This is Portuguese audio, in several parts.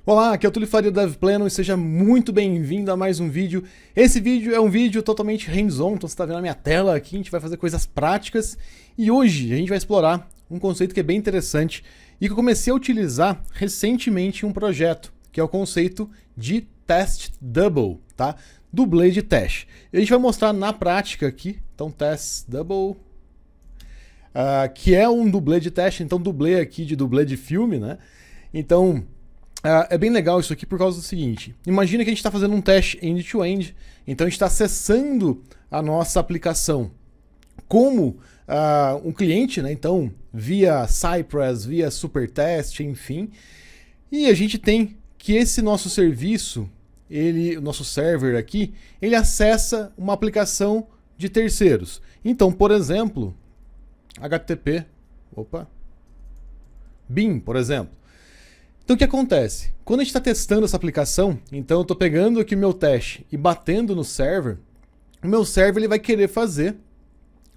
Olá, aqui é o Túlio Faria do DevPlano e seja muito bem-vindo a mais um vídeo. Esse vídeo é um vídeo totalmente hands-on, então você está vendo a minha tela aqui, a gente vai fazer coisas práticas e hoje a gente vai explorar um conceito que é bem interessante e que eu comecei a utilizar recentemente em um projeto, que é o conceito de test double, tá? Dublê de teste. E a gente vai mostrar na prática aqui, então test double, que é um dublê de teste, então dublê aqui de dublê de filme, né? Então, é bem legal isso aqui por causa do seguinte. Imagina que a gente está fazendo um teste end-to-end, então a gente está acessando a nossa aplicação como um cliente, né? Então, via Cypress, via Supertest, enfim. E a gente tem que esse nosso serviço, o nosso server aqui, ele acessa uma aplicação de terceiros. Então, por exemplo, Beam, por exemplo. Então o que acontece? Quando a gente está testando essa aplicação, então eu estou pegando aqui o meu teste e batendo no server, o meu server ele vai querer fazer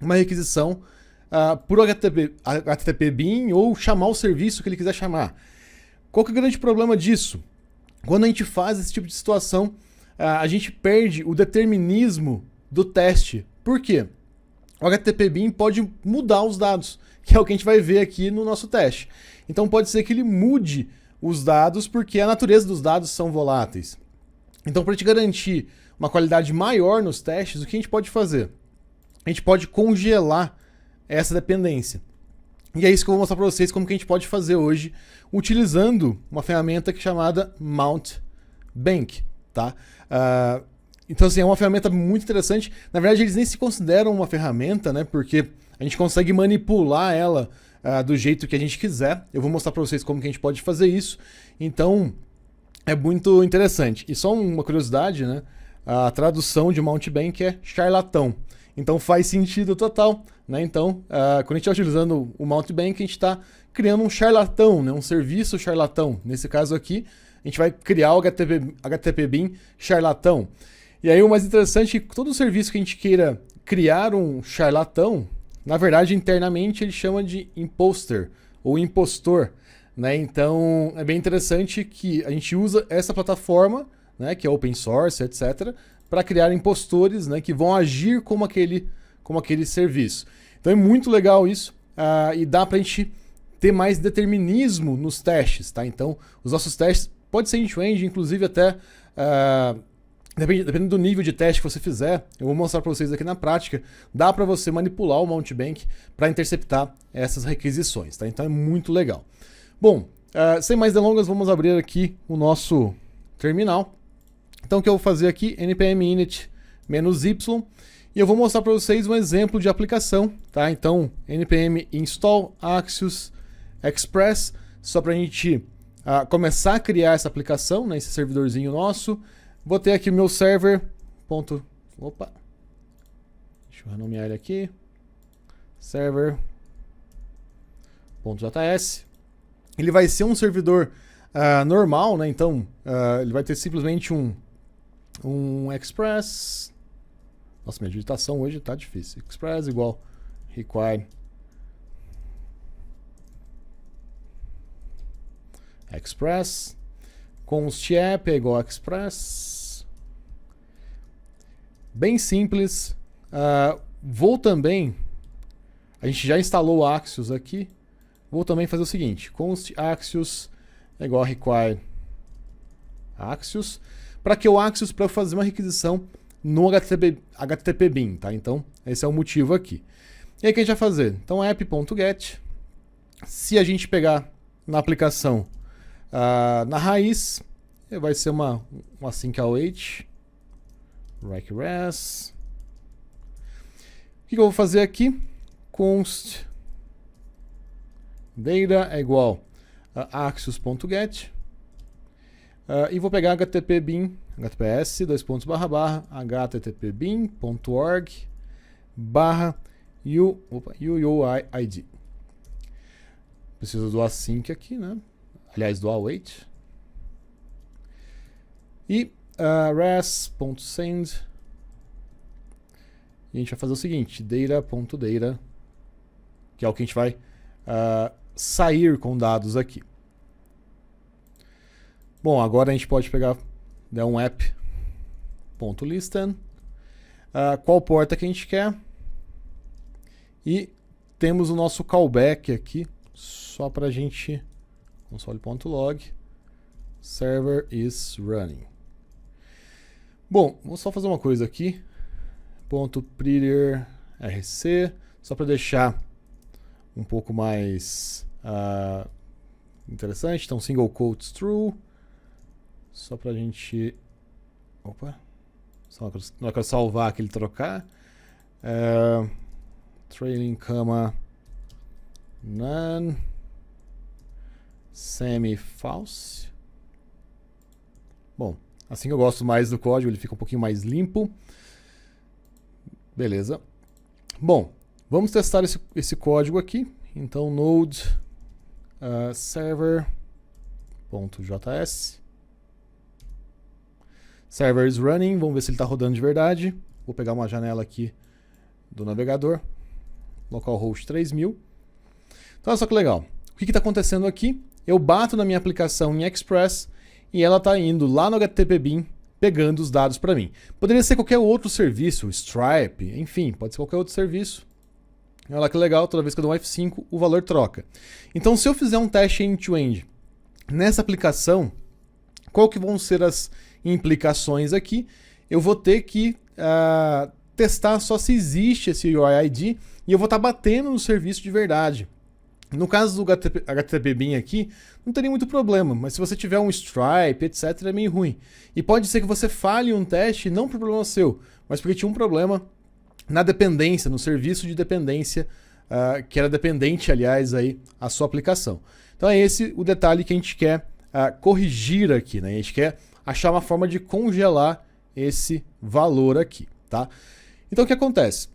uma requisição por HTTP Beam ou chamar o serviço que ele quiser chamar. Qual que é o grande problema disso? Quando a gente faz esse tipo de situação, a gente perde o determinismo do teste. Por quê? O HTTP Beam pode mudar os dados, que é o que a gente vai ver aqui no nosso teste. Então pode ser que ele mude os dados porque a natureza dos dados são voláteis. Então, para te garantir uma qualidade maior nos testes, o que a gente pode fazer? A gente pode congelar essa dependência. E é isso que eu vou mostrar para vocês como que a gente pode fazer hoje, utilizando uma ferramenta que é chamada Mountbank, tá? Então, assim, é uma ferramenta muito interessante. Na verdade, eles nem se consideram uma ferramenta, né? Porque a gente consegue manipular ela do jeito que a gente quiser. Eu vou mostrar para vocês como que a gente pode fazer isso. Então, é muito interessante. E só uma curiosidade, né? A tradução de Mountbank é charlatão. Então, faz sentido total, né? Então, quando a gente está utilizando o Mountbank, a gente está criando um charlatão, né? Um serviço charlatão. Nesse caso aqui, a gente vai criar o HTTP Beam charlatão. E aí o mais interessante é que todo serviço que a gente queira criar um charlatão, na verdade, internamente ele chama de imposter ou impostor, né? Então é bem interessante que a gente usa essa plataforma, né, que é open source, etc., para criar impostores, né, que vão agir como aquele serviço. Então é muito legal isso e dá para a gente ter mais determinismo nos testes, tá? Então os nossos testes pode ser end-to-end, inclusive até dependendo do nível de teste que você fizer, eu vou mostrar para vocês aqui na prática, dá para você manipular o Mountbank para interceptar essas requisições, tá? Então é muito legal. Bom, sem mais delongas, vamos abrir aqui o nosso terminal. Então o que eu vou fazer aqui, npm init -y, e eu vou mostrar para vocês um exemplo de aplicação, tá? Então npm install Axios Express, só para a gente começar a criar essa aplicação, né, esse servidorzinho nosso. Botei aqui o meu server. Deixa eu renomear ele aqui. Server.js. Ele vai ser um servidor normal, né? Então, ele vai ter simplesmente um express. Nossa, minha digitação hoje tá difícil. Express igual require express. Const app é igual a express. Bem simples. Vou também... A gente já instalou o Axios aqui. Vou também fazer o seguinte. Const Axios é igual a require Axios. Para que o Axios para fazer uma requisição no HTTP Beam, tá? Então, esse é o motivo aqui. E aí o que a gente vai fazer? Então, app.get. Se a gente pegar na aplicação na raiz, vai ser uma async await, res. O que eu vou fazer aqui? Const data é igual a axios.get e vou pegar http beam, https, httpbeam.org UUID. Preciso do async aqui, né? Aliás, do await. E res.send. E a gente vai fazer o seguinte, data.data, que é o que a gente vai sair com dados aqui. Bom, agora a gente pode pegar, dar um app.listen, qual porta que a gente quer, e temos o nosso callback aqui, só para a gente, console.log, server is running. Bom, vou só fazer uma coisa aqui, .prettier rc, só para deixar um pouco mais interessante. Então, single quotes true, só para a gente, opa, só na hora que eu salvar aqui ele trocar, trailing comma none, semi-false. Bom, assim eu gosto mais do código, ele fica um pouquinho mais limpo. Beleza. Bom, vamos testar esse código aqui. Então, node server.js. Server is running. Vamos ver se ele está rodando de verdade. Vou pegar uma janela aqui do navegador. Localhost 3000. Então, olha só que legal. O que está acontecendo aqui? Eu bato na minha aplicação em Express e ela está indo lá no HTTP-Beam pegando os dados para mim. Poderia ser qualquer outro serviço, Stripe, enfim, pode ser qualquer outro serviço. Olha lá que legal, toda vez que eu dou um F5, o valor troca. Então, se eu fizer um teste end-to-end nessa aplicação, qual que vão ser as implicações aqui? Eu vou ter que testar só se existe esse UID e eu vou estar batendo no serviço de verdade. No caso do HTTP-Beam aqui, não teria muito problema, mas se você tiver um Stripe, etc, é meio ruim. E pode ser que você falhe um teste, não por problema seu, mas porque tinha um problema na dependência, no serviço de dependência, que era dependente, aliás, aí, a sua aplicação. Então é esse o detalhe que a gente quer corrigir aqui, né? A gente quer achar uma forma de congelar esse valor aqui, tá? Então o que acontece?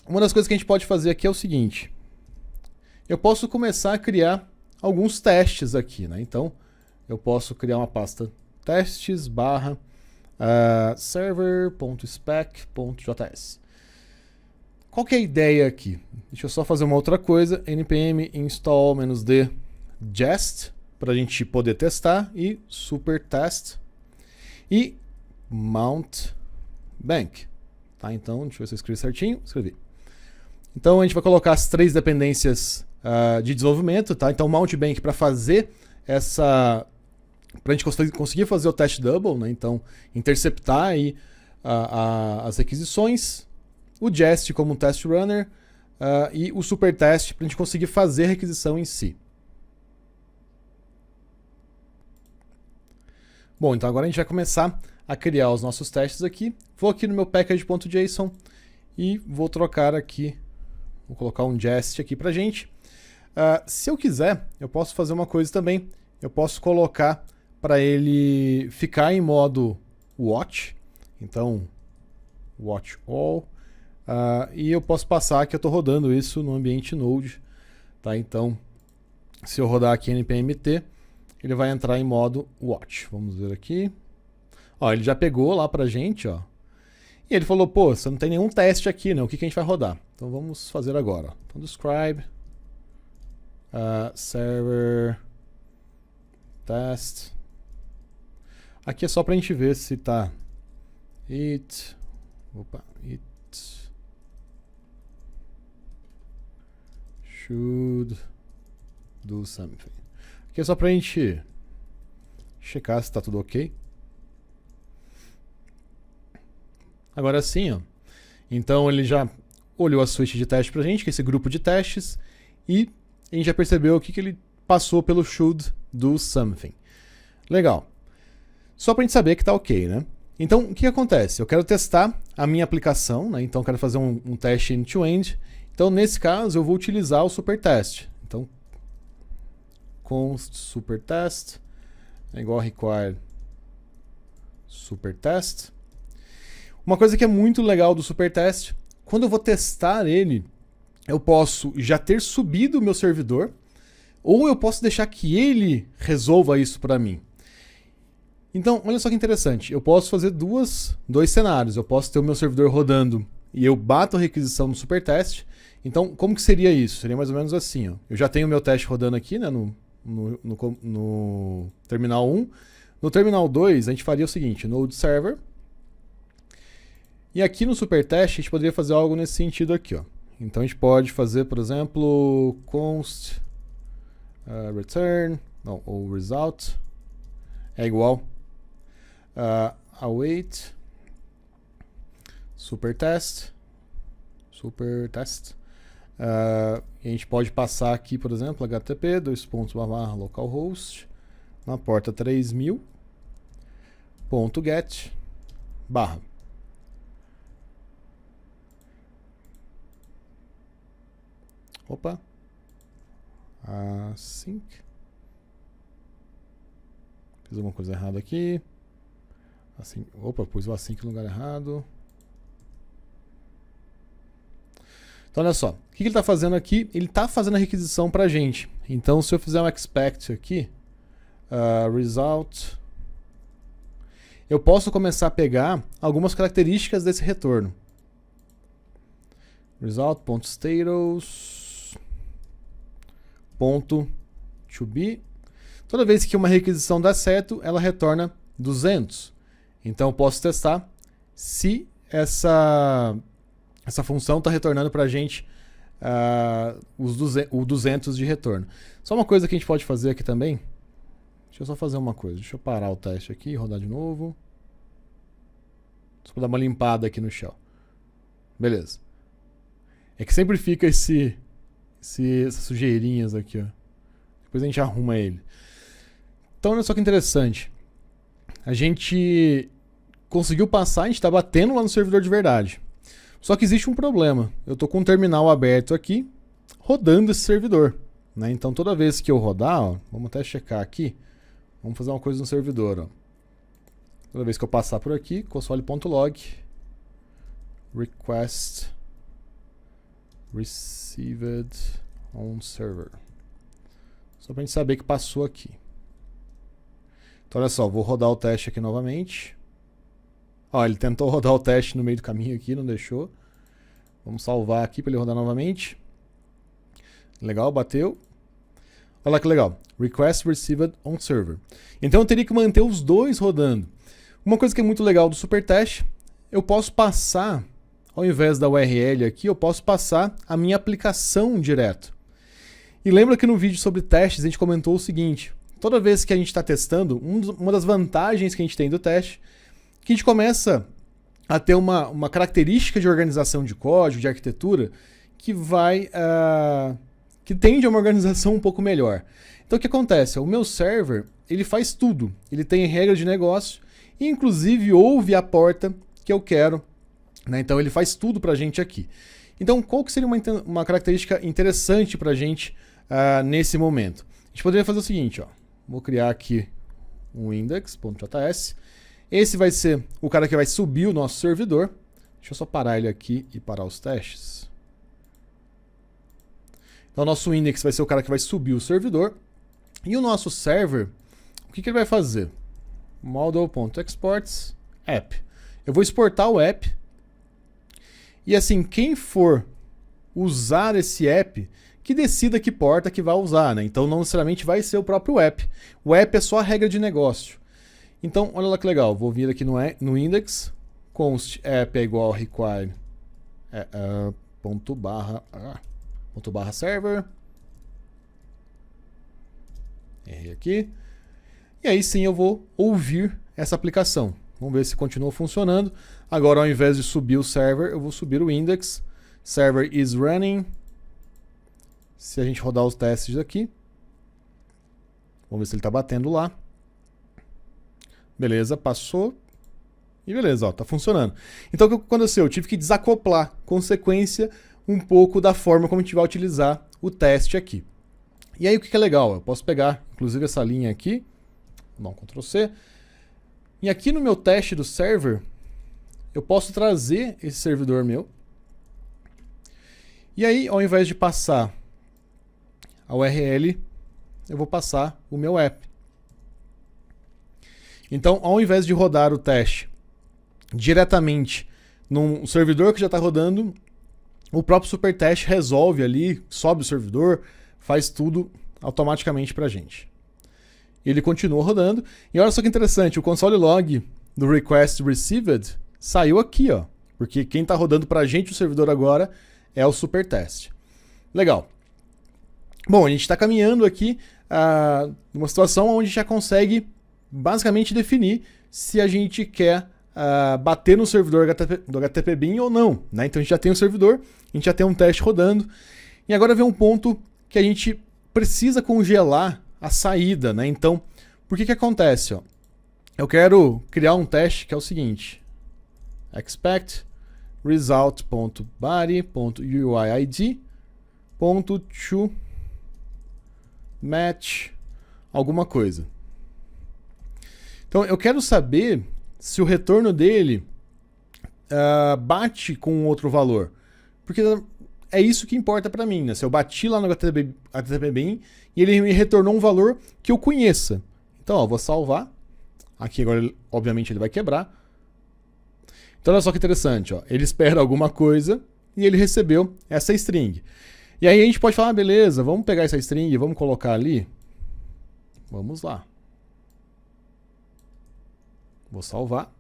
Uma das coisas que a gente pode fazer aqui é o seguinte: eu posso começar a criar alguns testes aqui, né? Então, eu posso criar uma pasta testes barra server.spec.js. Qual que é a ideia aqui? Deixa eu só fazer uma outra coisa. npm install -d jest para a gente poder testar e super test e mount bank. Tá? Então, deixa eu ver se eu escrevi certinho. Escrevi. Então, a gente vai colocar as 3 dependências de desenvolvimento, tá? Então, Mount Bank para fazer essa, para a gente conseguir fazer o test double, né? Então, interceptar aí as requisições, o Jest como um test runner e o super test para a gente conseguir fazer a requisição em si. Bom, então agora a gente vai começar a criar os nossos testes aqui. Vou aqui no meu package.json e vou trocar aqui, vou colocar um Jest aqui pra gente. Se eu quiser, eu posso fazer uma coisa também. Eu posso colocar para ele ficar em modo watch. Então, watch all. E eu posso passar que eu estou rodando isso no ambiente Node. Tá? Então, se eu rodar aqui npmt, ele vai entrar em modo watch. Vamos ver aqui. Ó, ele já pegou lá pra gente, ó. E ele falou, pô, você não tem nenhum teste aqui, né? O que a gente vai rodar? Então vamos fazer agora. Então, describe server test. Aqui é só pra gente ver se tá it should do something. Aqui é só pra gente checar se tá tudo ok. Agora sim, ó. Então ele já olhou a suíte de teste pra gente, que é esse grupo de testes, e a gente já percebeu o que ele passou pelo should do something. Legal. Só pra gente saber que tá ok, né? Então, o que acontece? Eu quero testar a minha aplicação, né? Então, eu quero fazer um teste end-to-end. Então, nesse caso, eu vou utilizar o supertest. Então, const supertest é igual a require supertest. Uma coisa que é muito legal do supertest, quando eu vou testar ele, eu posso já ter subido o meu servidor, ou eu posso deixar que ele resolva isso para mim. Então, olha só que interessante. Eu posso fazer dois cenários. Eu posso ter o meu servidor rodando e eu bato a requisição no supertest. Então, como que seria isso? Seria mais ou menos assim. Ó. Eu já tenho o meu teste rodando aqui, né, no terminal 1. No terminal 2, a gente faria o seguinte, node server. E aqui no supertest, a gente poderia fazer algo nesse sentido aqui, ó. Então a gente pode fazer, por exemplo, const return, não, ou result é igual await supertest. E a gente pode passar aqui, por exemplo, http localhost na porta 3000.get barra. Opa. Async. Fiz alguma coisa errada aqui. Assim, opa, pus o async no lugar errado. Então, olha só. O que ele está fazendo aqui? Ele está fazendo a requisição para a gente. Então, se eu fizer um expect aqui, result, eu posso começar a pegar algumas características desse retorno. Result.status .to be. Toda vez que uma requisição dá certo, ela retorna 200. Então eu posso testar se essa função está retornando para a gente o 200 de retorno. Só uma coisa que a gente pode fazer aqui também. Deixa eu só fazer uma coisa. Deixa eu parar o teste aqui e rodar de novo. Só para dar uma limpada aqui no shell. Beleza. É que sempre fica essas sujeirinhas aqui, ó. Depois a gente arruma ele. Então, olha só que interessante. A gente conseguiu passar, a gente está batendo lá no servidor de verdade. Só que existe um problema. Eu estou com um terminal aberto aqui, rodando esse servidor, né? Então, toda vez que eu rodar, ó, vamos até checar aqui. Vamos fazer uma coisa no servidor, ó. Toda vez que eu passar por aqui, console.log, request received on server. Só pra gente saber que passou aqui. Então olha só, vou rodar o teste aqui novamente. Ó, ele tentou rodar o teste no meio do caminho aqui, não deixou. Vamos salvar aqui para ele rodar novamente. Legal, bateu. Olha lá que legal. Request received on server. Então eu teria que manter os dois rodando. Uma coisa que é muito legal do supertest, eu posso passar, ao invés da URL aqui, eu posso passar a minha aplicação direto. E lembra que no vídeo sobre testes a gente comentou o seguinte: toda vez que a gente está testando, uma das vantagens que a gente tem do teste, que a gente começa a ter uma característica de organização de código, de arquitetura, que que tende a uma organização um pouco melhor. Então o que acontece? O meu server, ele faz tudo. Ele tem regras de negócio e inclusive ouve a porta que eu quero, né? Então ele faz tudo para a gente aqui. Então qual que seria uma característica interessante para a gente nesse momento? A gente poderia fazer o seguinte, ó. Vou criar aqui um index.js. Esse vai ser o cara que vai subir o nosso servidor. Deixa eu só parar ele aqui e parar os testes. Então o nosso index vai ser o cara que vai subir o servidor. E o nosso server, o que ele vai fazer? Model.exports app. Eu vou exportar o app. E assim, quem for usar esse app, que decida que porta que vai usar, né? Então não necessariamente vai ser o próprio app. O app é só a regra de negócio. Então, olha lá que legal. Vou vir aqui no index, const app é igual require ponto barra server. Errei aqui. E aí sim eu vou ouvir essa aplicação. Vamos ver se continua funcionando. Agora, ao invés de subir o server, eu vou subir o index. Server is running. Se a gente rodar os testes aqui, vamos ver se ele está batendo lá. Beleza, passou. E beleza, ó, tá funcionando. Então o que aconteceu? Eu tive que desacoplar, consequência, um pouco da forma como a gente vai utilizar o teste aqui. E aí o que é legal? Eu posso pegar, inclusive, essa linha aqui. Vou dar um Ctrl C. E aqui no meu teste do server, eu posso trazer esse servidor meu. E aí, ao invés de passar a URL, eu vou passar o meu app. Então, ao invés de rodar o teste diretamente num servidor que já está rodando, o próprio supertest resolve ali, sobe o servidor, faz tudo automaticamente para a gente. ele continua rodando. E olha só que interessante, o console log do request received saiu aqui, ó, porque quem está rodando para a gente o servidor agora é o supertest. Legal. Bom, a gente está caminhando aqui numa situação onde a gente já consegue basicamente definir se a gente quer bater no servidor do HTTP/Bin ou não, né? Então a gente já tem um servidor, a gente já tem um teste rodando, e agora vem um ponto que a gente precisa congelar a saída, né? Então, por que acontece? Ó? Eu quero criar um teste que é o seguinte: expect result.body.uid.to match alguma coisa. Então, eu quero saber se o retorno dele bate com outro valor. Porque é isso que importa para mim, né? Se eu bati lá no HTTP/Bin e ele me retornou um valor que eu conheça. Então, ó, vou salvar. Aqui agora, obviamente, ele vai quebrar. Então, olha só que interessante. Ó. Ele espera alguma coisa e ele recebeu essa string. E aí a gente pode falar, beleza, vamos pegar essa string e vamos colocar ali. Vamos lá. Vou salvar.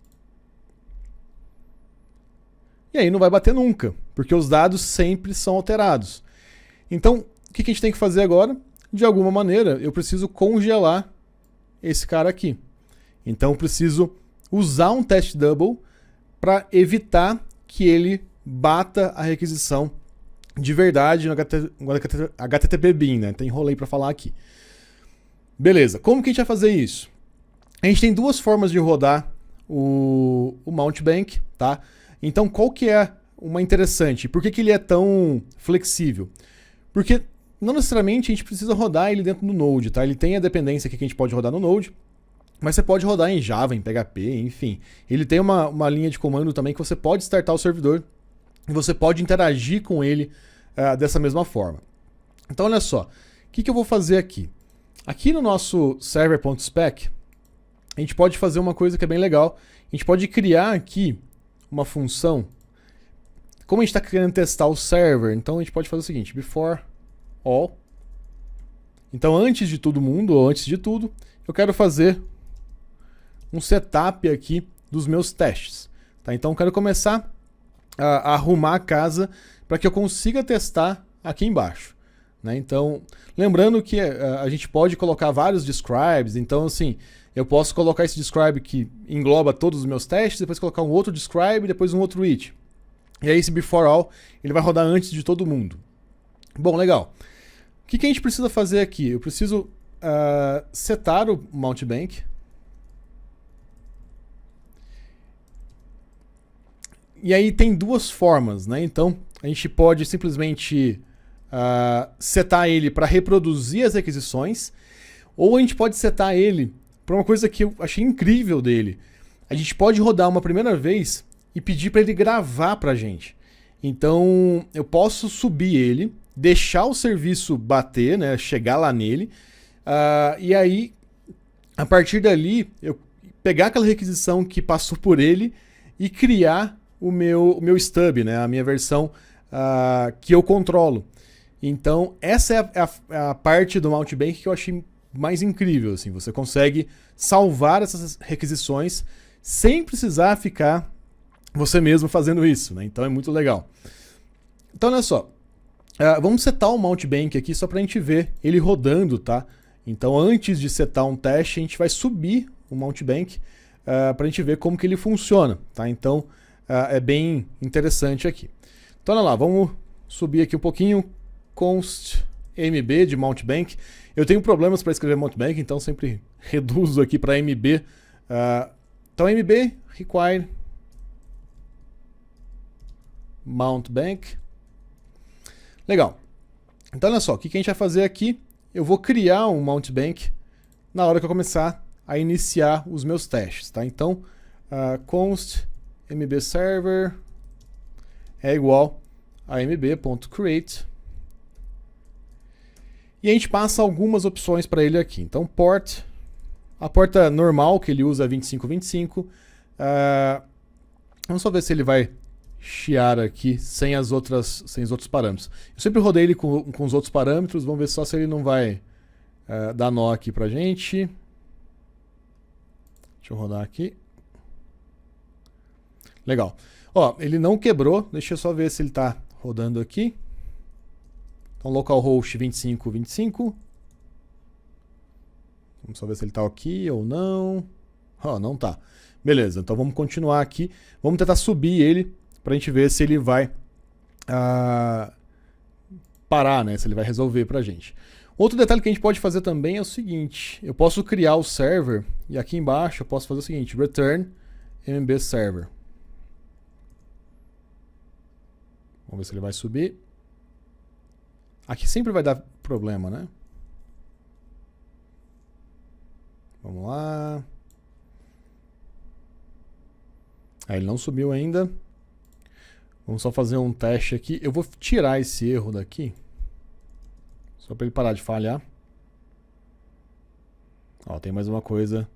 E aí não vai bater nunca, porque os dados sempre são alterados. Então, o que a gente tem que fazer agora? De alguma maneira, eu preciso congelar esse cara aqui. Então, eu preciso usar um test double para evitar que ele bata a requisição de verdade no HTTP/Bin, né? Então, enrolei para falar aqui. Beleza, como que a gente vai fazer isso? A gente tem duas formas de rodar o Mountebank, tá? Então, qual que é uma interessante? Por que ele é tão flexível? Porque não necessariamente a gente precisa rodar ele dentro do Node, tá? Ele tem a dependência aqui que a gente pode rodar no Node, mas você pode rodar em Java, em PHP, enfim. Ele tem uma linha de comando também que você pode startar o servidor e você pode interagir com ele dessa mesma forma. Então, olha só. O que eu vou fazer aqui? Aqui no nosso server.spec, a gente pode fazer uma coisa que é bem legal. A gente pode criar aqui uma função. Como a gente está querendo testar o server, então a gente pode fazer o seguinte: before all. Então, antes de todo mundo, ou antes de tudo, eu quero fazer um setup aqui dos meus testes. Tá? Então, eu quero começar a arrumar a casa para que eu consiga testar aqui embaixo. Né? Então, lembrando que a gente pode colocar vários describes. Então, assim, eu posso colocar esse describe que engloba todos os meus testes, depois colocar um outro describe, depois um outro it. E aí esse before all, ele vai rodar antes de todo mundo. Bom, legal. O que a gente precisa fazer aqui? Eu preciso setar o Mountebank. E aí tem duas formas, né? Então, a gente pode simplesmente setar ele para reproduzir as requisições, ou a gente pode setar ele para uma coisa que eu achei incrível dele. A gente pode rodar uma primeira vez e pedir para ele gravar para a gente. Então, eu posso subir ele, deixar o serviço bater, né, chegar lá nele, e aí, a partir dali, eu pegar aquela requisição que passou por ele e criar o meu stub, né, a minha versão que eu controlo. Então, essa é a parte do Mountebank que eu achei mais incrível. Assim, você consegue salvar essas requisições sem precisar ficar você mesmo fazendo isso. Né? Então, é muito legal. Então, olha só. Vamos setar o Mountebank aqui só para a gente ver ele rodando. Tá? Então, antes de setar um teste, a gente vai subir o Mountebank para a gente ver como que ele funciona. Tá? Então, é bem interessante aqui. Então, olha lá. Vamos subir aqui um pouquinho. Const mb de Mountebank. Eu tenho problemas para escrever Mountebank, então sempre reduzo aqui para mb. Então mb require Mountebank. Legal. Então olha só, o que a gente vai fazer aqui? Eu vou criar um Mountebank na hora que eu começar a iniciar os meus testes. Tá? Então const mb server é igual a mb.create. E a gente passa algumas opções para ele aqui. Então, port. A porta normal que ele usa é 2525. Vamos só ver se ele vai chiar aqui sem os outros parâmetros. Eu sempre rodei ele com os outros parâmetros. Vamos ver só se ele não vai dar nó aqui pra gente. Deixa eu rodar aqui. Legal. Ó, ele não quebrou. Deixa eu só ver se ele está rodando aqui. Então, localhost 2525. Vamos só ver se ele está aqui ou não. Ó, não tá. Beleza, então vamos continuar aqui. Vamos tentar subir ele para a gente ver se ele vai parar, né? Se ele vai resolver para a gente. Outro detalhe que a gente pode fazer também é o seguinte. Eu posso criar o server e aqui embaixo eu posso fazer o seguinte. Return MB server. Vamos ver se ele vai subir. Aqui sempre vai dar problema, né? Vamos lá. Ele não subiu ainda. Vamos só fazer um teste aqui. Eu vou tirar esse erro daqui. Só para ele parar de falhar. Ó, tem mais uma coisa.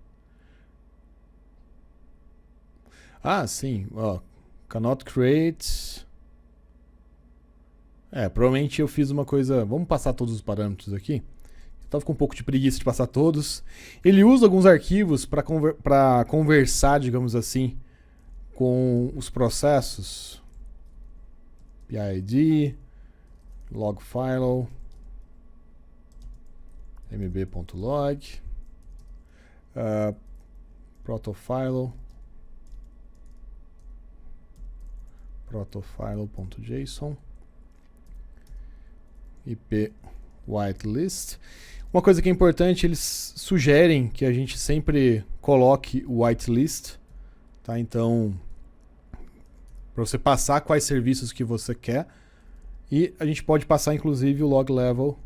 Ah, sim. Ó, cannot create. Provavelmente eu fiz uma coisa... Vamos passar todos os parâmetros aqui. Eu tava com um pouco de preguiça de passar todos. Ele usa alguns arquivos para conversar, digamos assim, com os processos. PID, logfile, mb.log, protofile, protofile.json, IP whitelist. Uma coisa que é importante, eles sugerem que a gente sempre coloque o whitelist, tá? Então, para você passar quais serviços que você quer, e a gente pode passar inclusive o log level.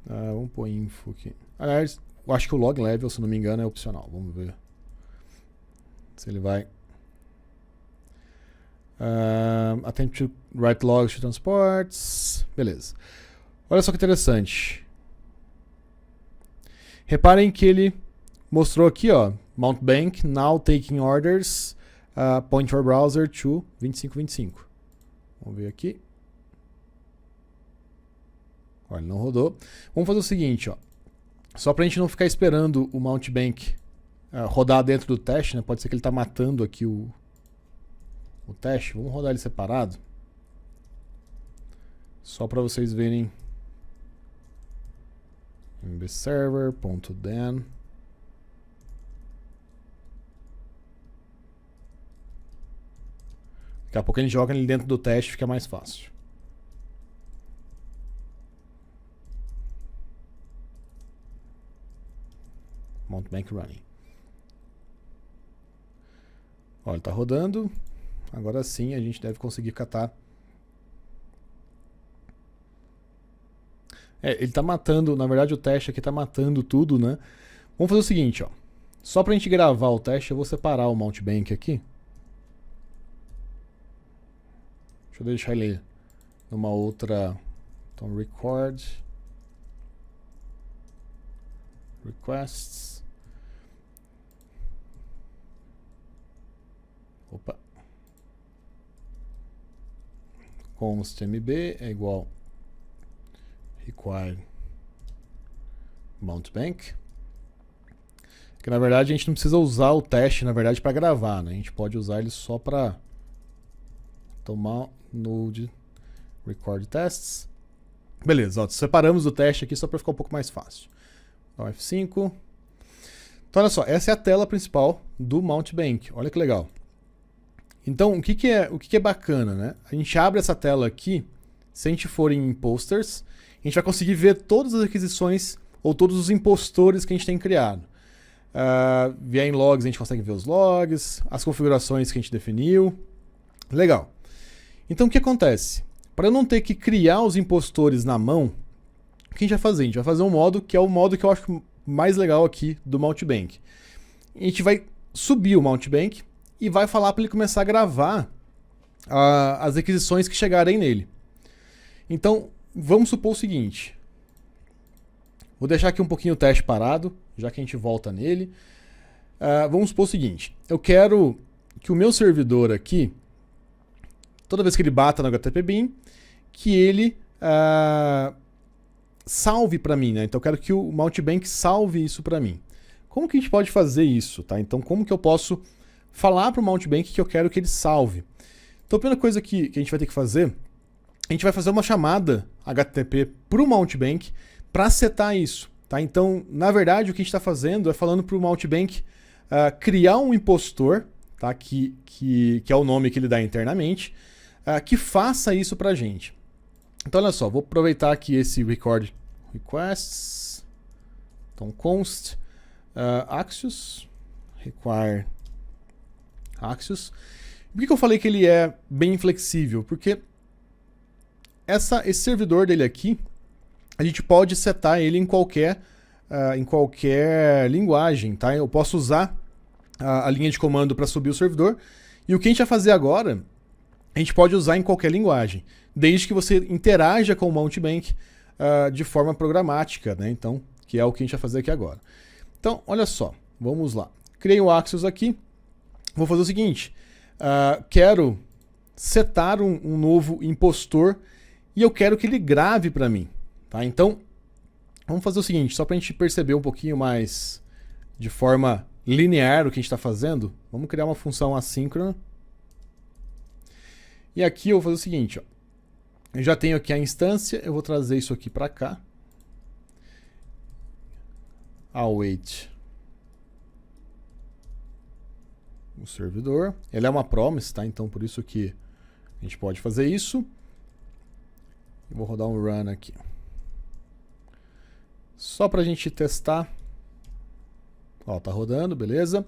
Vamos pôr info aqui. Aliás, eu acho que o log level, se não me engano, é opcional. Vamos ver se ele vai. Attempt to write logs to transports. Beleza. Olha só que interessante. Reparem que ele mostrou aqui, ó, Mount Bank now taking orders, point your browser to 2525. Vamos ver aqui. Olha, ele não rodou. Vamos fazer o seguinte, ó. Só para a gente não ficar esperando o Mount Bank rodar dentro do teste, né? Pode ser que ele está matando aqui o teste. Vamos rodar ele separado. Só para vocês verem. mbserver.den. Daqui a pouco a gente joga ele dentro do teste, fica mais fácil. Mount Bank running. Olha, ele está rodando. Agora sim a gente deve conseguir catar. Ele está matando, na verdade o teste aqui está matando tudo, né? Vamos fazer o seguinte, ó. Só para a gente gravar o teste, eu vou separar o Mount Bank aqui. Deixa eu deixar ele numa outra. Então, record. Requests. Opa. Const mb é igual require Mount Bank. Que na verdade a gente não precisa usar o teste, na verdade, para gravar, né? A gente pode usar ele só para tomar node record tests. Beleza, ó, separamos o teste aqui só para ficar um pouco mais fácil. Então, F5. Então, olha só, essa é a tela principal do Mount Bank. Olha que legal. Então, o que é bacana, né? A gente abre essa tela aqui, se a gente for em posters, a gente vai conseguir ver todas as aquisições ou todos os impostores que a gente tem criado. Via em logs, a gente consegue ver os logs, as configurações que a gente definiu. Legal. Então, o que acontece? Para eu não ter que criar os impostores na mão, o que a gente vai fazer? A gente vai fazer um modo que é o modo que eu acho mais legal aqui do Mount Bank. A gente vai subir o Mount Bank e vai falar para ele começar a gravar as requisições que chegarem nele. Então, vamos supor o seguinte. Vou deixar aqui um pouquinho o teste parado, já que a gente volta nele. Vamos supor o seguinte. Eu quero que o meu servidor aqui, toda vez que ele bata no HTTP-bin, que ele salve para mim, né? Então eu quero que o Mount Bank salve isso para mim. como que a gente pode fazer isso, tá? Então, como que eu posso falar para o Mountebank que eu quero que ele salve? Então, a primeira coisa que a gente vai ter que fazer, a gente vai fazer uma chamada HTTP para o Mountebank para setar isso, tá? Então, na verdade, o que a gente está fazendo é falando para o Mountebank criar um impostor, tá? Que é o nome que ele dá internamente, que faça isso para a gente. Então, olha só, vou aproveitar aqui esse record requests. Então, const Axios, require Axios. Por que eu falei que ele é bem flexível? Porque esse servidor dele aqui, a gente pode setar ele em qualquer linguagem, tá? Eu posso usar a linha de comando para subir o servidor, e o que a gente vai fazer agora, a gente pode usar em qualquer linguagem, desde que você interaja com o Mountebank de forma programática, né? Então, que é o que a gente vai fazer aqui agora. Então, olha só, vamos lá. Criei o Axios aqui, vou fazer o seguinte, quero setar um novo impostor e eu quero que ele grave para mim, tá? Então, vamos fazer o seguinte, só para a gente perceber um pouquinho mais de forma linear o que a gente está fazendo, vamos criar uma função assíncrona. E aqui eu vou fazer o seguinte, ó. Eu já tenho aqui a instância, eu vou trazer isso aqui para cá. Await o servidor. Ele é uma promise, tá? Então por isso que a gente pode fazer isso. Eu vou rodar um run aqui. Só para a gente testar. Ó, tá rodando, beleza.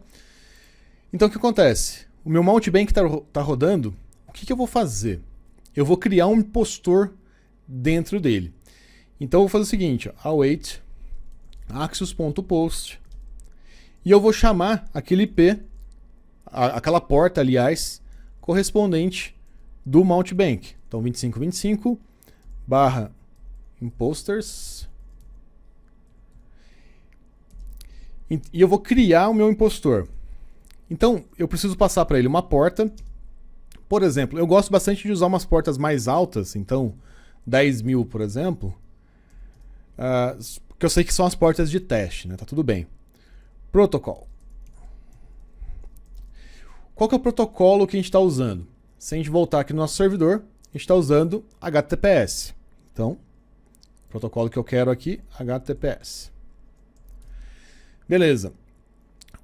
Então o que acontece? O meu Mountebank tá rodando. O que eu vou fazer? Eu vou criar um impostor dentro dele. Então eu vou fazer o seguinte, ó, await axios.post e eu vou chamar aquele IP, aquela porta, aliás, correspondente do Mountebank. Então 2525 barra imposters e eu vou criar o meu impostor. Então eu preciso passar para ele uma porta. Por exemplo, eu gosto bastante de usar umas portas mais altas, então 10.000, por exemplo, porque eu sei que são as portas de teste, né? Tá tudo bem. Protocol. Qual que é o protocolo que a gente está usando? Se a gente voltar aqui no nosso servidor, a gente está usando HTTPS. Então, o protocolo que eu quero aqui, HTTPS. Beleza.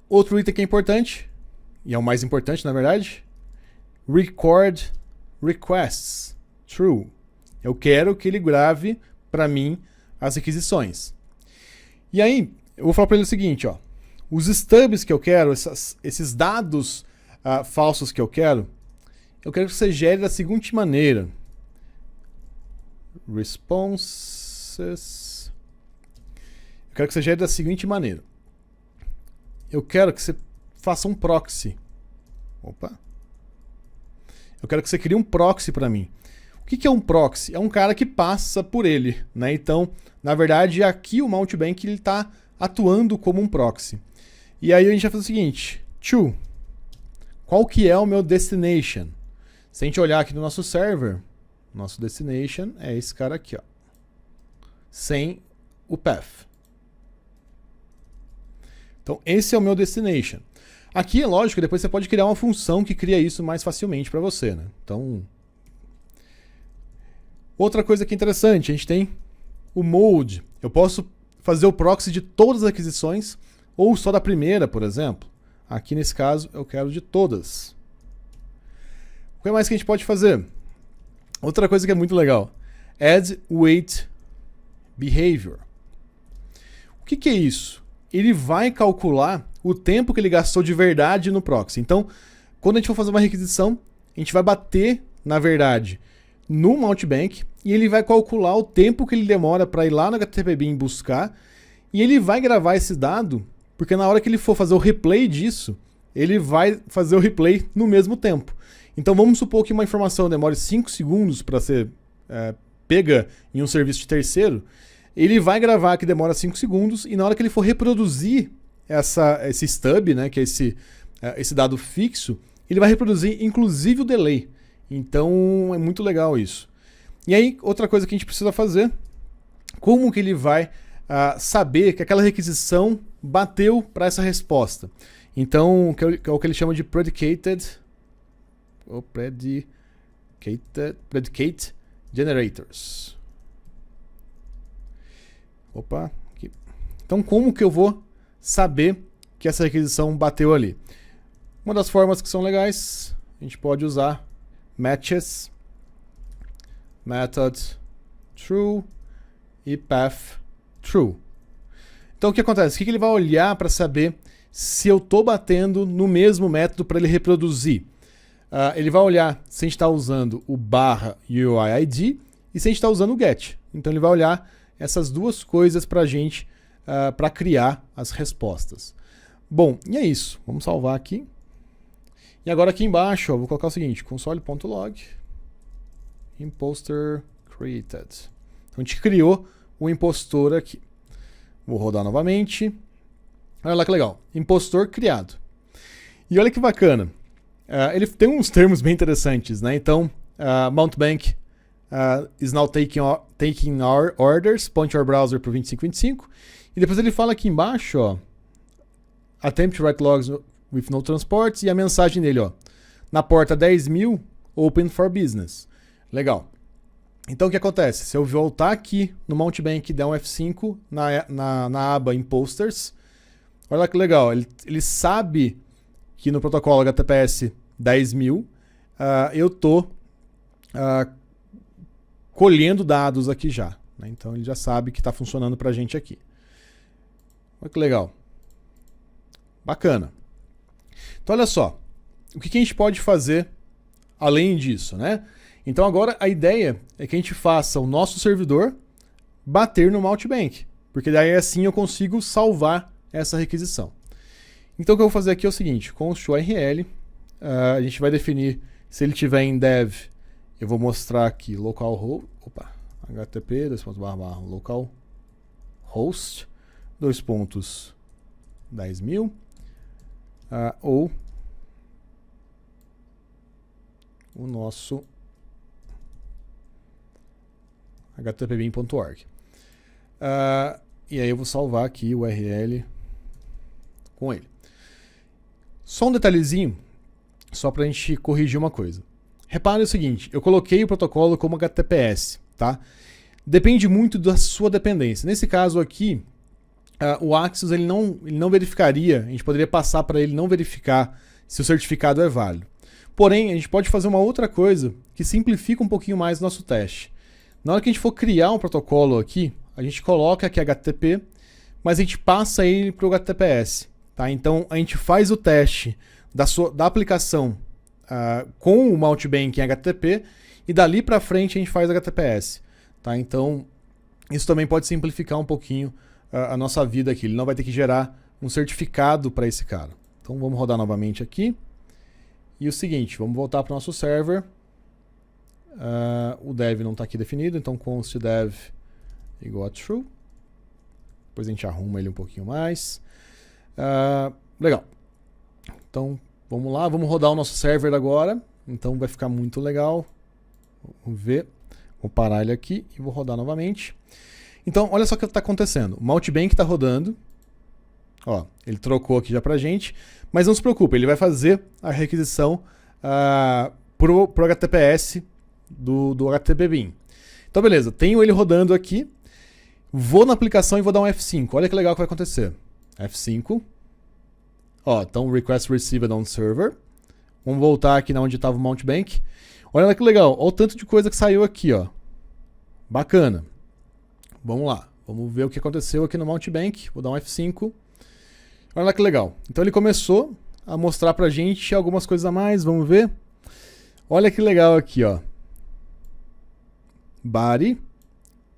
Outro item que é importante, e é o mais importante na verdade, record requests true. Eu quero que ele grave para mim as requisições. E aí, eu vou falar para ele o seguinte, ó. Os stubs que eu quero, esses dados falsos que eu quero que você gere da seguinte maneira. Responses. Eu quero que você gere da seguinte maneira. Eu quero que você faça um proxy. Opa. Eu quero que você crie um proxy para mim. O que é um proxy? É um cara que passa por ele, né? Então, na verdade, aqui o Mountebank ele está atuando como um proxy. E aí a gente vai fazer o seguinte, to, qual que é o meu destination? Se a gente olhar aqui no nosso server, nosso destination é esse cara aqui, ó, sem o path. Então, esse é o meu destination. Aqui é lógico, depois você pode criar uma função que cria isso mais facilmente para você, né? Então, outra coisa que é interessante, a gente tem o mode. Eu posso fazer o proxy de todas as aquisições ou só da primeira, por exemplo. Aqui nesse caso eu quero de todas. O que mais que a gente pode fazer? Outra coisa que é muito legal. Add wait behavior. O que é isso? Ele vai calcular o tempo que ele gastou de verdade no proxy. Então, quando a gente for fazer uma requisição, a gente vai bater, na verdade, no Mountebank e ele vai calcular o tempo que ele demora para ir lá no HTTP/bin buscar e ele vai gravar esse dado, porque na hora que ele for fazer o replay disso, ele vai fazer o replay no mesmo tempo. Então vamos supor que uma informação demore 5 segundos para ser pega em um serviço de terceiro, ele vai gravar que demora 5 segundos e na hora que ele for reproduzir esse stub, né, que é esse dado fixo, ele vai reproduzir inclusive o delay. Então é muito legal isso. E aí, outra coisa que a gente precisa fazer, como que ele vai saber que aquela requisição bateu para essa resposta. Então, que é o que ele chama de predicate generators. Opa, aqui. Então, como que eu vou saber que essa requisição bateu ali? Uma das formas que são legais, a gente pode usar matches, method true e path true. Então, o que acontece? O que ele vai olhar para saber se eu estou batendo no mesmo método para ele reproduzir? Ele vai olhar se a gente está usando o /UIID e se a gente está usando o get. Então, ele vai olhar essas duas coisas para a gente, para criar as respostas. Bom, e é isso. Vamos salvar aqui. E agora aqui embaixo, vou colocar o seguinte, console.log imposter created. Então, a gente criou o impostor aqui. Vou rodar novamente. Olha lá que legal. Impostor criado. E olha que bacana. Ele tem uns termos bem interessantes, né? Então, Mountebank is now taking our orders, point your browser para 2525. E depois ele fala aqui embaixo, ó, attempt to write logs with no transports, e a mensagem dele, ó, na porta 10.000, open for business. Legal. Então o que acontece? Se eu voltar aqui no Mountebank e der um F5 na aba Imposters, olha que legal, ele sabe que no protocolo HTTPS 10.000 eu estou colhendo dados aqui já. Né? Então ele já sabe que está funcionando para a gente aqui. Olha que legal. Bacana. Então olha só, o que a gente pode fazer além disso, né? Então agora a ideia é que a gente faça o nosso servidor bater no Mountebank, porque daí assim eu consigo salvar essa requisição. Então o que eu vou fazer aqui é o seguinte, const URL, a gente vai definir, se ele tiver em dev, eu vou mostrar aqui localhost, http localhost 10.000 ou o nosso httpbin.org. E aí eu vou salvar aqui o URL com ele. Só um detalhezinho, só para a gente corrigir uma coisa. Repare o seguinte, eu coloquei o protocolo como HTTPS, tá? Depende muito da sua dependência. Nesse caso aqui, o Axios ele não verificaria, a gente poderia passar para ele não verificar se o certificado é válido. Porém, a gente pode fazer uma outra coisa que simplifica um pouquinho mais o nosso teste. Na hora que a gente for criar um protocolo aqui, a gente coloca aqui HTTP, mas a gente passa ele para o HTTPS. Tá? Então, a gente faz o teste da aplicação com o Mountebank em HTTP e dali para frente a gente faz HTTPS. Tá? Então, isso também pode simplificar um pouquinho a nossa vida aqui. Ele não vai ter que gerar um certificado para esse cara. Então, vamos rodar novamente aqui. E o seguinte, vamos voltar para o nosso server. O dev não está aqui definido, então const dev igual a true. Depois a gente arruma ele um pouquinho mais. Legal. Então, vamos lá, vamos rodar o nosso server agora. Então vai ficar muito legal. Vamos ver. Vou parar ele aqui e vou rodar novamente. Então, olha só o que está acontecendo. O Mountebank está rodando. Ó, ele trocou aqui já pra gente. Mas não se preocupe, ele vai fazer a requisição pro HTTPS do HTTP-bin. Então, beleza, tenho ele rodando aqui. Vou na aplicação e vou dar um F5. Olha que legal que vai acontecer. F5. Ó, então, request received on server. Vamos voltar aqui na onde estava o Mountebank. Olha que legal, olha o tanto de coisa que saiu aqui, ó. Bacana. Vamos lá, vamos ver o que aconteceu aqui no Mountebank. Vou dar um F5. Olha lá que legal. Então ele começou a mostrar pra gente algumas coisas a mais, vamos ver. Olha que legal aqui, ó. Body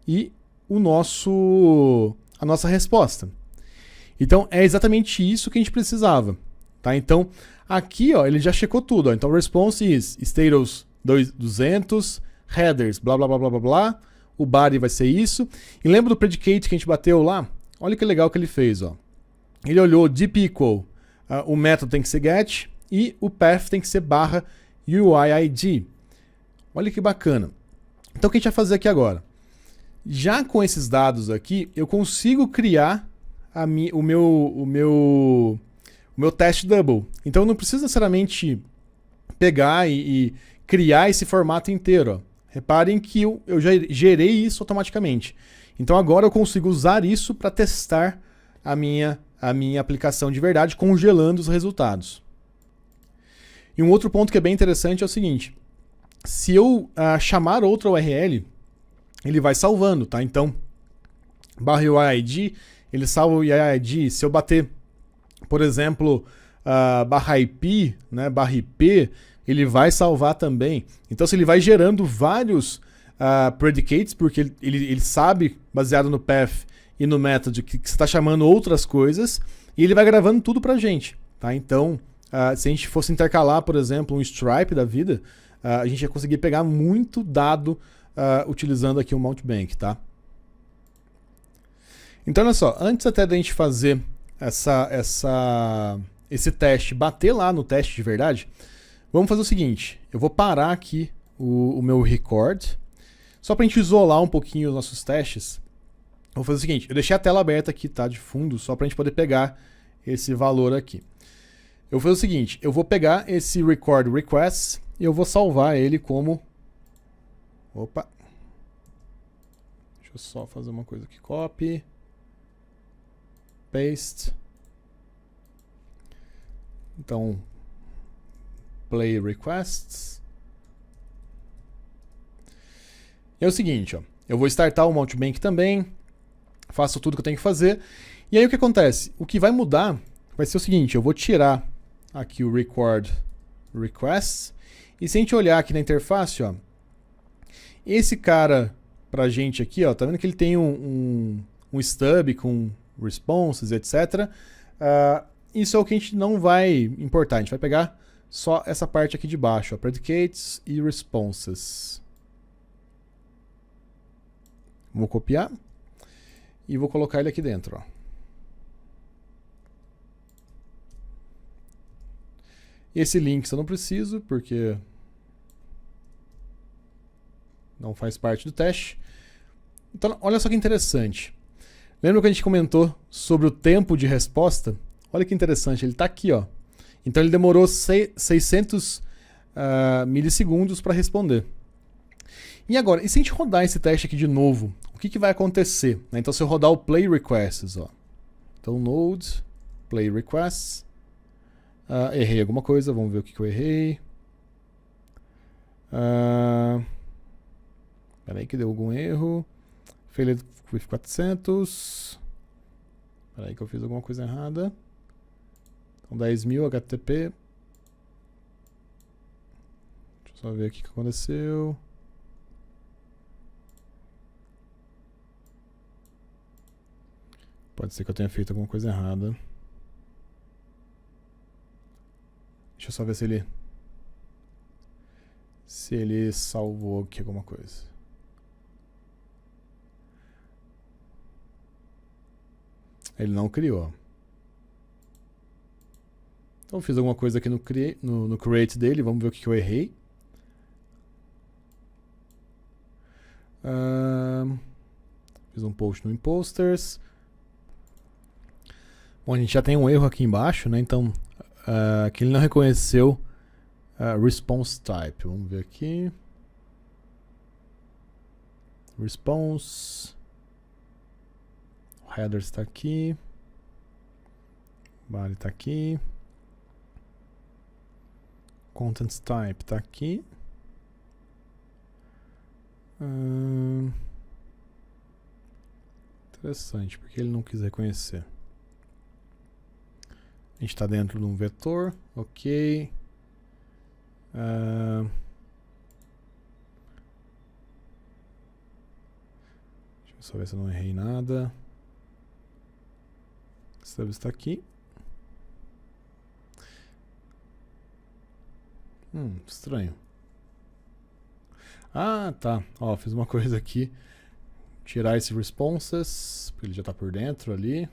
e a nossa resposta. Então é exatamente isso que a gente precisava, tá? Então aqui, ó, ele já checou tudo, ó. Então response is status 200, headers, blá blá blá blá blá blá. O body vai ser isso. E lembra do predicate que a gente bateu lá? Olha que legal que ele fez, ó. Ele olhou deep equal, o método tem que ser get e o path tem que ser /UIID. Olha que bacana. Então o que a gente vai fazer aqui agora? Já com esses dados aqui, eu consigo criar o meu teste double. Então eu não preciso necessariamente pegar e criar esse formato inteiro. Ó. Reparem que eu já gerei isso automaticamente. Então agora eu consigo usar isso para testar a minha aplicação de verdade, congelando os resultados. E um outro ponto que é bem interessante é o seguinte: se eu chamar outra URL, ele vai salvando, tá? Então, /UID, ele salva o UID. Se eu bater, por exemplo, /IP, né, /IP, ele vai salvar também. Então, se ele vai gerando vários predicates, porque ele sabe, baseado no path e no method, que você está chamando outras coisas, e ele vai gravando tudo pra gente, tá? Então, se a gente fosse intercalar, por exemplo, um stripe da vida, a gente ia conseguir pegar muito dado utilizando aqui o Mountbank, tá? Então, olha só, antes até da gente fazer esse teste, bater lá no teste de verdade, vamos fazer o seguinte: eu vou parar aqui o meu record, só para a gente isolar um pouquinho os nossos testes. Vou fazer o seguinte: eu deixei a tela aberta aqui, tá, de fundo, só para a gente poder pegar esse valor aqui. Eu vou fazer o seguinte: eu vou pegar esse record request e eu vou salvar ele como... Opa! Deixa eu só fazer uma coisa aqui. Copy. Paste. Então, play requests. E é o seguinte, ó. Eu vou startar o Mountbank também. Faço tudo que eu tenho que fazer. E aí o que acontece? O que vai mudar vai ser o seguinte: eu vou tirar aqui o record requests. E se a gente olhar aqui na interface, ó, esse cara pra gente aqui, ó, tá vendo que ele tem um stub com responses, etc. Isso é o que a gente não vai importar. A gente vai pegar só essa parte aqui de baixo, ó, predicates e responses. Vou copiar e vou colocar ele aqui dentro, ó. Esse link eu não preciso, porque não faz parte do teste. Então, olha só que interessante. Lembra que a gente comentou sobre o tempo de resposta? Olha que interessante, ele está aqui, ó. Então ele demorou 600 milissegundos para responder. E agora, e se a gente rodar esse teste aqui de novo, o que vai acontecer? Então se eu rodar o play requests, ó. Então node, play requests. Errei alguma coisa, vamos ver o que eu errei. Peraí que deu algum erro. Failed with 400. Peraí que eu fiz alguma coisa errada. Então 10.000 HTTP. Deixa eu só ver o que aconteceu. Pode ser que eu tenha feito alguma coisa errada. Deixa eu só ver se ele salvou aqui alguma coisa. Ele não criou. Então fiz alguma coisa aqui no create dele. Vamos ver o que eu errei. Fiz um post no imposters. Bom, a gente já tem um erro aqui embaixo, né? Então, que ele não reconheceu response type. Vamos ver aqui. Response. O header está aqui. Body está aqui. Content type está aqui. Interessante, porque ele não quis reconhecer. A gente está dentro de um vetor, ok. Deixa eu só ver se eu não errei nada. Stub está aqui. Estranho. Ah, tá. Ó, fiz uma coisa aqui. Tirar esse responses, porque ele já está por dentro ali.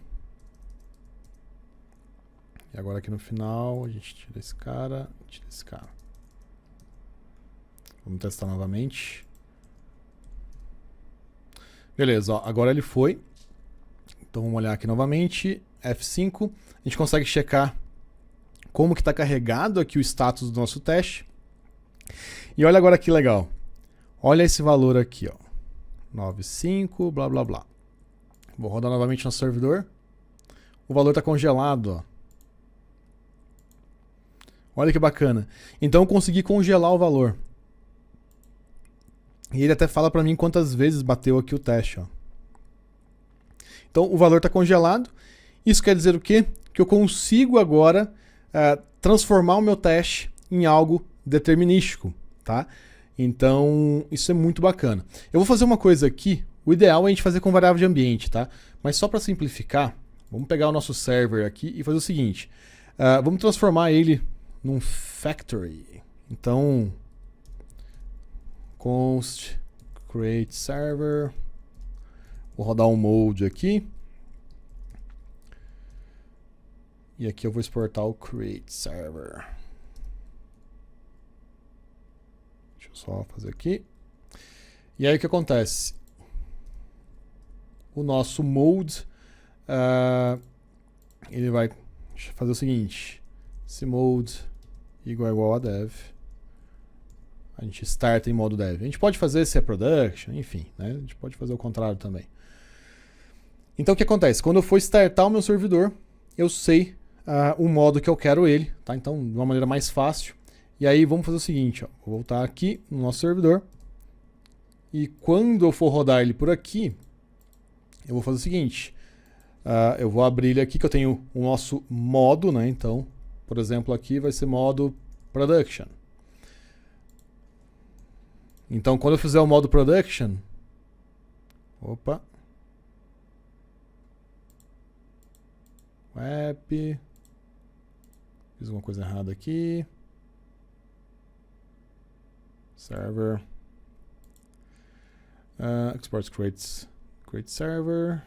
E agora aqui no final a gente tira esse cara, tira esse cara. Vamos testar novamente. Beleza, ó, agora ele foi. Então vamos olhar aqui novamente. F5. A gente consegue checar como que está carregado aqui o status do nosso teste. E olha agora que legal. Olha esse valor aqui, ó. 95, blá blá blá. Vou rodar novamente no servidor. O valor está congelado, ó. Olha que bacana. Então eu consegui congelar o valor. E ele até fala para mim quantas vezes bateu aqui o teste, ó. Então o valor está congelado. Isso quer dizer o quê? Que eu consigo agora transformar o meu teste em algo determinístico, tá? Então isso é muito bacana. Eu vou fazer uma coisa aqui. O ideal é a gente fazer com variável de ambiente, tá? Mas só para simplificar, vamos pegar o nosso server aqui e fazer o seguinte. Vamos transformar ele num factory. Então, const create server. Vou rodar um mode aqui. E aqui eu vou exportar o create server. Deixa eu só fazer aqui. E aí o que acontece? O nosso mode, ele vai fazer o seguinte. Se mode igual a dev, a gente starta em modo dev. A gente pode fazer se é production, enfim, né? A gente pode fazer o contrário também. Então o que acontece? Quando eu for startar o meu servidor, eu sei o modo que eu quero ele, tá? Então, de uma maneira mais fácil. E aí vamos fazer o seguinte, ó. Vou voltar aqui no nosso servidor. E quando eu for rodar ele por aqui, eu vou fazer o seguinte. Eu vou abrir ele aqui, que eu tenho o nosso modo, né? Então, por exemplo, aqui vai ser modo production. Então, quando eu fizer o modo production... Opa. Web. Fiz alguma coisa errada aqui. Server. Export create server.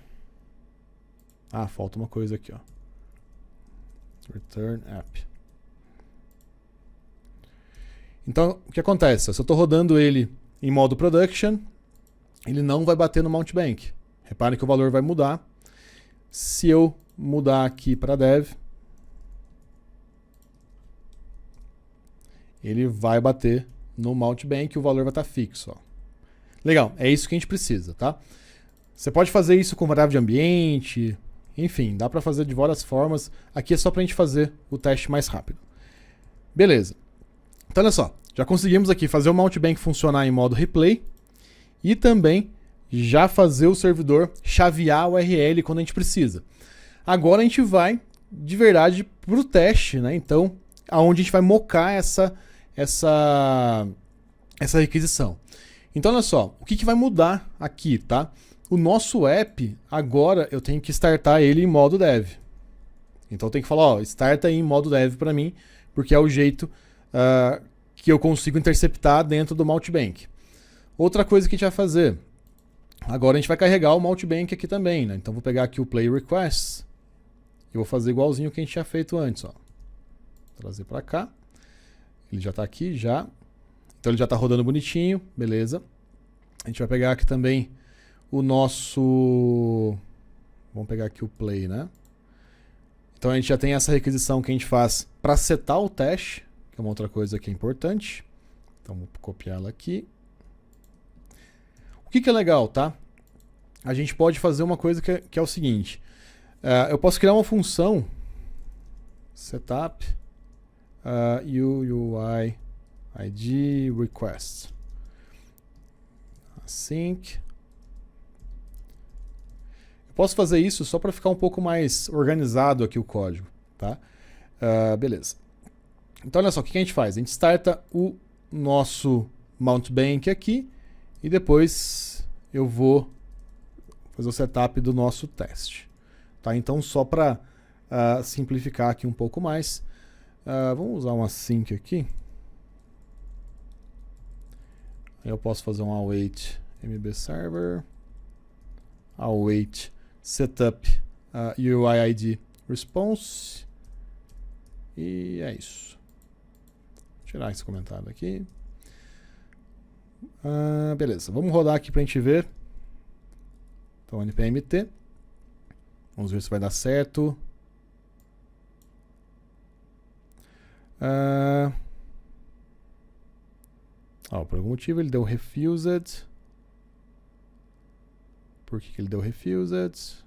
Falta uma coisa aqui, ó. Return app. Então, o que acontece? Se eu estou rodando ele em modo production, ele não vai bater no Mountbank. Reparem que o valor vai mudar. Se eu mudar aqui para dev, ele vai bater no Mountbank e o valor vai estar fixo, ó. Legal, é isso que a gente precisa, tá? Você pode fazer isso com variável de ambiente, enfim, dá para fazer de várias formas. Aqui é só para a gente fazer o teste mais rápido. Beleza. Então olha só, já conseguimos aqui fazer o Mountbank funcionar em modo replay e também já fazer o servidor chavear a URL quando a gente precisa. Agora a gente vai de verdade para o teste, né? Então, aonde a gente vai mocar essa requisição. Então, olha só, o que vai mudar aqui, tá? O nosso app, agora eu tenho que startar ele em modo dev. Então eu tenho que falar, ó, starta em modo dev para mim, porque é o jeito que eu consigo interceptar dentro do Mountbank. Outra coisa que a gente vai fazer, agora a gente vai carregar o Mountbank aqui também, né? Então vou pegar aqui o play request e vou fazer igualzinho que a gente tinha feito antes, ó. Trazer para cá. Ele já está aqui, já. Então ele já está rodando bonitinho, beleza. A gente vai pegar aqui também o nosso... Vamos pegar aqui o play, né? Então a gente já tem essa requisição que a gente faz para setar o teste, que é uma outra coisa que é importante. Então vou copiar ela aqui. O que é legal, tá? A gente pode fazer uma coisa que é o seguinte. Eu posso criar uma função setup UI ID request async. Eu posso fazer isso só para ficar um pouco mais organizado aqui o código, tá? Beleza. Então olha só, o que a gente faz? A gente starta o nosso Mountbank aqui e depois eu vou fazer o setup do nosso teste. Tá? Então só para simplificar aqui um pouco mais, vamos usar um async aqui. Aí eu posso fazer um await mb server, await setup UI ID response, e é isso. Vou tirar esse comentário aqui. Beleza, vamos rodar aqui para a gente ver. Então, npmt. Vamos ver se vai dar certo. Por algum motivo ele deu refused. Por que ele deu refused?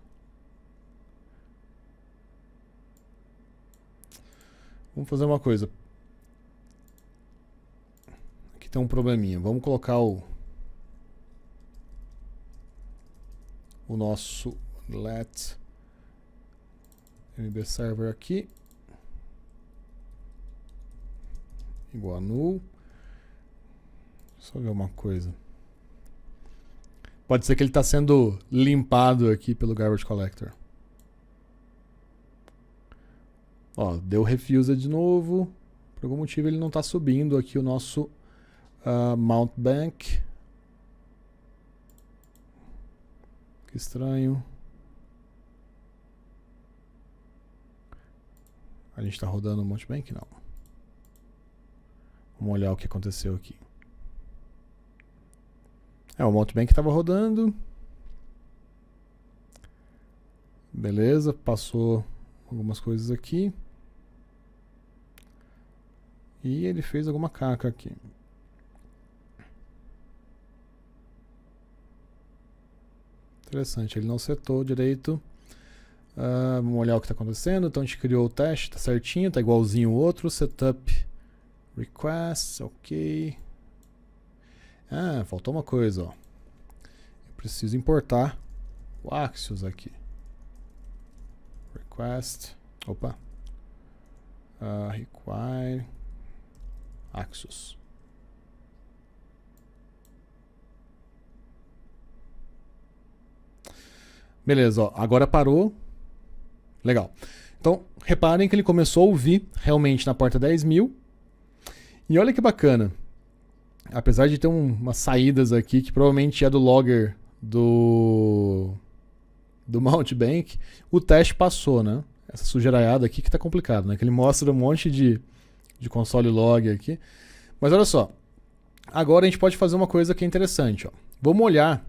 Vamos fazer uma coisa. Aqui tem um probleminha. Vamos colocar o nosso let mb server aqui igual a null. Só ver uma coisa. Pode ser que ele está sendo limpado aqui pelo garbage collector. Ó, deu refused de novo. Por algum motivo ele não está subindo aqui o nosso mount bank. Que estranho. A gente está rodando o mount bank? Não. Vamos olhar o que aconteceu aqui. O mount bank estava rodando. Beleza, passou algumas coisas aqui. E ele fez alguma caca aqui. Interessante, ele não setou direito. Vamos olhar o que está acontecendo. Então a gente criou o teste, está certinho, está igualzinho o outro. Setup request, ok. Faltou uma coisa, ó. Eu preciso importar o Axios aqui. Request. Opa. Require Axios. Beleza, ó. Agora parou. Legal. Então, reparem que ele começou a ouvir realmente na porta 10.000. E olha que bacana. Apesar de ter umas saídas aqui que provavelmente é do logger do mount bank, o teste passou, né? Essa sujeiraiada aqui que tá complicado, né? Que ele mostra um monte de console log aqui. Mas olha só. Agora a gente pode fazer uma coisa que é interessante, ó. Vamos olhar.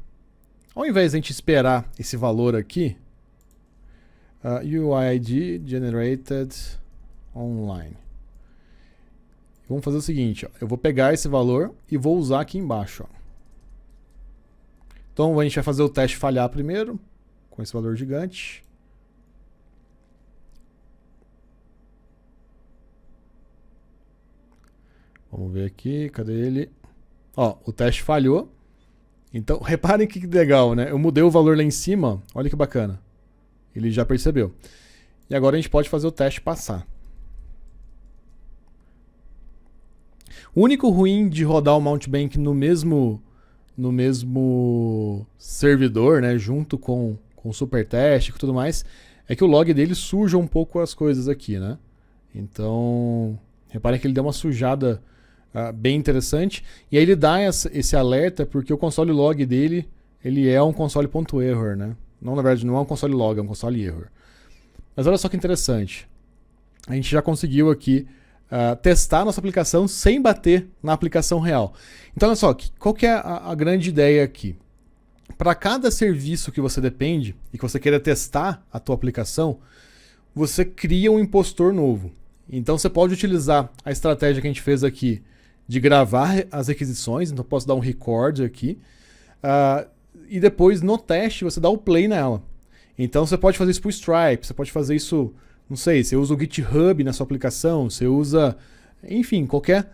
Ao invés de a gente esperar esse valor aqui, UID generated online. Vamos fazer o seguinte, ó. Eu vou pegar esse valor e vou usar aqui embaixo. Ó. Então a gente vai fazer o teste falhar primeiro, com esse valor gigante. Vamos ver aqui, cadê ele? Ó, o teste falhou. Então, reparem que legal, né? Eu mudei o valor lá em cima, olha que bacana. Ele já percebeu. E agora a gente pode fazer o teste passar. O único ruim de rodar o mount bank no mesmo servidor, né, junto com o superteste e tudo mais, é que o log dele suja um pouco as coisas aqui, né? Então, reparem que ele deu uma sujada bem interessante. E aí ele dá esse alerta porque o console log dele, ele é um console.error, né? Não, na verdade, não é um console log, é um console error. Mas olha só que interessante. A gente já conseguiu aqui testar a nossa aplicação sem bater na aplicação real. Então, olha só, qual que é a grande ideia aqui? Para cada serviço que você depende e que você queira testar a tua aplicação, você cria um impostor novo. Então, você pode utilizar a estratégia que a gente fez aqui de gravar as requisições. Então, eu posso dar um record aqui. E depois, no teste, você dá o play nela. Então, você pode fazer isso por Stripe, você pode fazer isso... Não sei, você usa o GitHub na sua aplicação, você usa, enfim, qualquer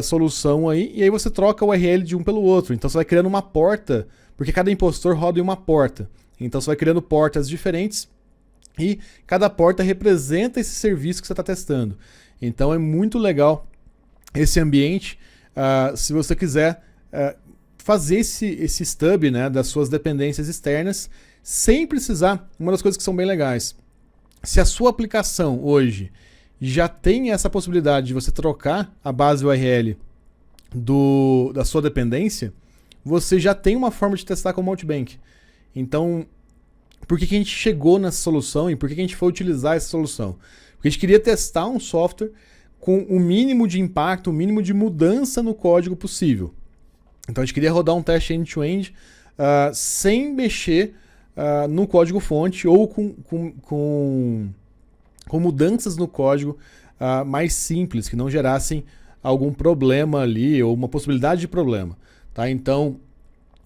solução aí, e aí você troca o URL de um pelo outro. Então você vai criando uma porta, porque cada impostor roda em uma porta. Então você vai criando portas diferentes e cada porta representa esse serviço que você está testando. Então é muito legal esse ambiente. Se você quiser fazer esse stub, né, das suas dependências externas sem precisar, uma das coisas que são bem legais. Se a sua aplicação hoje já tem essa possibilidade de você trocar a base URL da sua dependência, você já tem uma forma de testar com o mount bank. Então, por que a gente chegou nessa solução e por que a gente foi utilizar essa solução? Porque a gente queria testar um software com o mínimo de impacto, o mínimo de mudança no código possível. Então a gente queria rodar um teste end-to-end sem mexer no código-fonte ou com mudanças no código mais simples, que não gerassem algum problema ali ou uma possibilidade de problema. Tá? Então,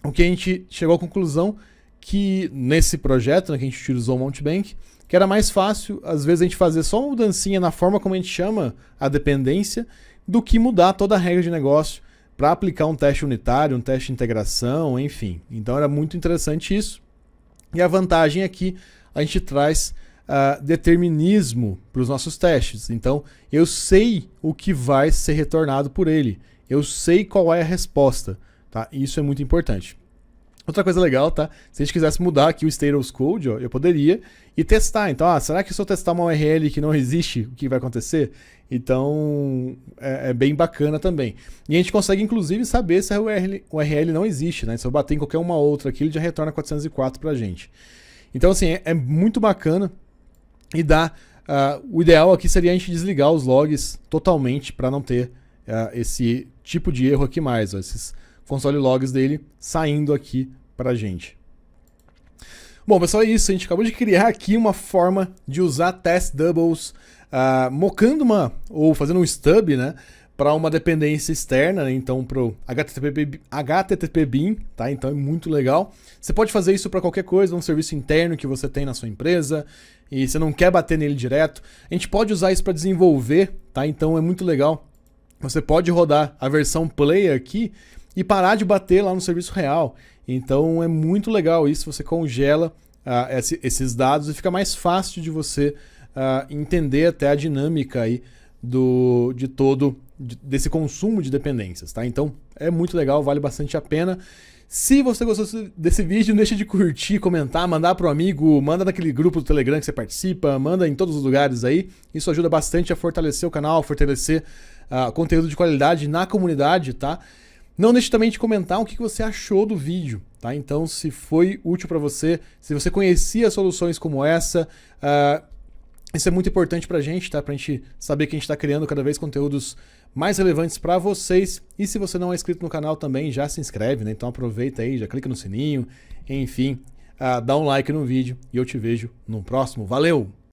o que a gente chegou à conclusão que nesse projeto, né, que a gente utilizou o Mountebank, que era mais fácil, às vezes, a gente fazer só uma mudancinha na forma como a gente chama a dependência, do que mudar toda a regra de negócio para aplicar um teste unitário, um teste de integração, enfim. Então era muito interessante isso. E a vantagem aqui, a gente traz determinismo para os nossos testes. Então eu sei o que vai ser retornado por ele. Eu sei qual é a resposta. Tá? E isso é muito importante. Outra coisa legal, tá? Se a gente quisesse mudar aqui o state of code, ó, eu poderia e testar. Então, será que se eu testar uma URL que não existe, o que vai acontecer? Então, é bem bacana também. E a gente consegue, inclusive, saber se a URL não existe, né? Se eu bater em qualquer uma outra aqui, ele já retorna 404 pra gente. Então, assim, é muito bacana e dá... o ideal aqui seria a gente desligar os logs totalmente para não ter esse tipo de erro aqui mais, ó, esses console logs dele saindo aqui pra gente. Bom, pessoal, é isso. A gente acabou de criar aqui uma forma de usar test doubles, mocando ou fazendo um stub, né, para uma dependência externa, né, então para o HTTP Bean, tá? Então é muito legal. Você pode fazer isso para qualquer coisa, um serviço interno que você tem na sua empresa e você não quer bater nele direto. A gente pode usar isso para desenvolver, tá? Então é muito legal. Você pode rodar a versão play aqui e parar de bater lá no serviço real. Então é muito legal isso, você congela esses dados e fica mais fácil de você entender até a dinâmica aí desse consumo de dependências, tá? Então é muito legal, vale bastante a pena. Se você gostou desse vídeo, não deixa de curtir, comentar, mandar para um amigo, manda naquele grupo do Telegram que você participa, manda em todos os lugares aí. Isso ajuda bastante a fortalecer o canal, fortalecer conteúdo de qualidade na comunidade, tá? Não deixe também de comentar o que você achou do vídeo, tá? Então, se foi útil para você, se você conhecia soluções como essa, isso é muito importante pra gente, tá? Pra gente saber que a gente tá criando cada vez conteúdos mais relevantes para vocês. E se você não é inscrito no canal também, já se inscreve, né? Então aproveita aí, já clica no sininho, enfim, dá um like no vídeo e eu te vejo no próximo. Valeu!